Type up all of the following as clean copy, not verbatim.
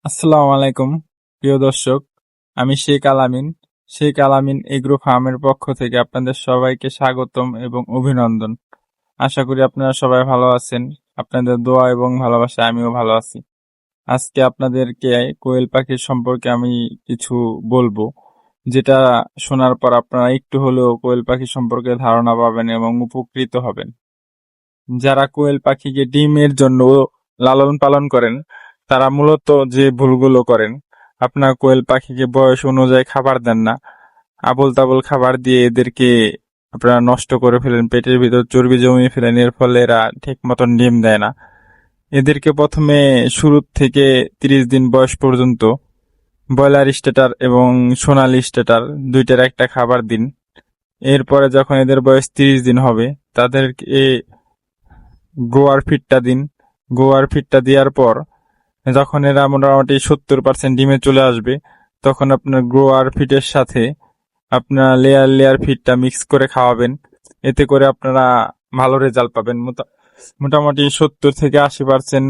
আসসালামু আলাইকুম প্রিয় দর্শক, আমি শেখ আলামিন এগ্রো ফার্মের পক্ষ থেকে আপনাদের সবাইকে স্বাগতম এবং অভিনন্দন। আশা করি আপনারা সবাই ভালো আছেন। আপনাদের দোয়া এবং ভালোবাসায় আমিও ভালো আছি। আজকে আপনাদেরকে কোয়েল পাখির সম্পর্কে আমি কিছু বলবো, যেটা শোনার পর আপনারা একটু হলেও কোয়েল পাখি সম্পর্কে ধারণা পাবেন এবং উপকৃত হবেন। যারা কোয়েল পাখিকে ডিমের জন্য লালন পালন করেন তারা মূলত যে ভুলগুলো করেন, আপনার কোয়েল পাখিকে বয়স অনুযায়ী খাবার দেন না, আবোল তাবোল খাবার দিয়ে এদেরকে আপনারা নষ্ট করে ফেলেন, পেটের ভিতর চর্বি জমিয়ে ফেলেন, এর ফলে এরা ঠিক মতন ডিম দেয় না। এদেরকে প্রথমে শুরু থেকে 30 দিন বয়স পর্যন্ত ব্রয়লার স্টেটার এবং সোনালী স্টেটার দুইটার একটা খাবার দিন। এরপরে যখন এদের বয়স 30 দিন হবে তাদেরকে গোয়ার ফিডটা দিন। গোয়ার ফিডটা দেওয়ার পর যখন এরা মোটামুটি 70% ডিমে চলে আসবে, তখন আপনার গোয়ার ফিডের সাথে আপনার লেয়ার ফিডটা মিক্স করে খাওয়াবেন। এতে করে আপনারা ভালো রেজাল্ট পাবেন। মোটামুটি 70 থেকে 80%,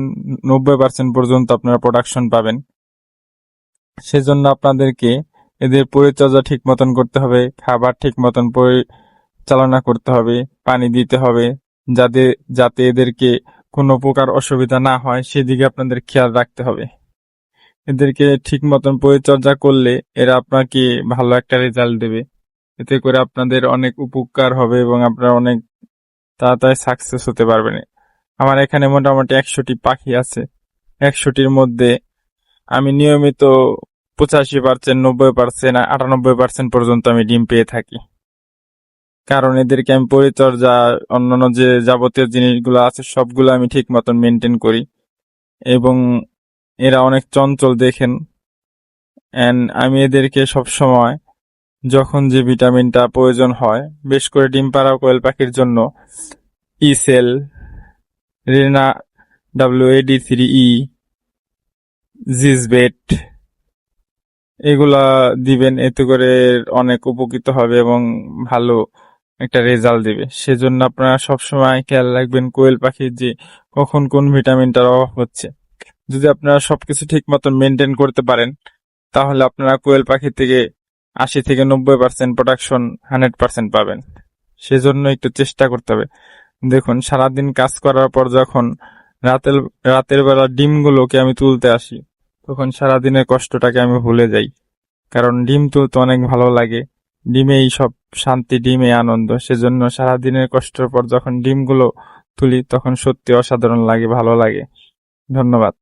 90% পর্যন্ত আপনারা প্রোডাকশন পাবেন। সেজন্য আপনাদেরকে এদের পরিচর্যা ঠিক মতন করতে হবে, খাবার ঠিক মতন পরিচালনা করতে হবে, পানি দিতে হবে, যাতে এদেরকে কোনো প্রকার অসুবিধা না হয় সেদিকে আপনাদের খেয়াল রাখতে হবে। এদেরকে ঠিক মতন পরিচর্যা করলে এরা আপনাকে ভালো একটা রেজাল্ট দেবে। এতে করে আপনাদের অনেক উপকার হবে এবং আপনারা অনেক তাড়াতাড়ি সাকসেস হতে পারবেন। আমার এখানে মোটামুটি 100টি পাখি আছে। 100টির মধ্যে আমি নিয়মিত 85%, 90%, 98% পর্যন্ত আমি ডিম পেয়ে থাকি। কারণ এদেরকে আমি পরিচর্যা, অন্যান্য যে যাবতীয় জিনিসগুলো আছে সবগুলো আমি ঠিক মতন মেনটেন করি এবং এরা অনেক চঞ্চল দেখেন। আমি এদেরকে সবসময় যখন যে ভিটামিনটা প্রয়োজন হয়, বেশ করে ডিম পাড়া কোয়েল পাখির জন্য ইসেল, রেনা WAD3E, জিসবেট এগুলা দিবেন। এতে করে অনেক উপকৃত হবে এবং ভালো একটা রেজাল্ট দিবে। সেজন্য আপনারা সবসময় খেয়াল রাখবেন কোয়েল পাখির যে কখন কোন ভিটামিনটার অভাব হচ্ছে। যদি আপনারা সবকিছু ঠিক মতন মেনটেন করতে পারেন তাহলে আপনারা কোয়েল পাখি থেকে 80 থেকে 90% প্রোডাকশন 100% পাবেন। সেজন্য একটু চেষ্টা করতে হবে। দেখুন, সারাদিন কাজ করার পর যখন রাতের বেলা ডিমগুলোকে আমি তুলতে আসি, তখন সারাদিনের কষ্টটাকে আমি ভুলে যাই। কারণ ডিম তুলতে অনেক ভালো লাগে, ডিমেই সব শান্তি, ডিমে আনন্দ। সেজন্য সারাদিনের কষ্টের পর যখন ডিমগুলো তুলি তখন সত্যি অসাধারণ লাগে, ভালো লাগে। ধন্যবাদ।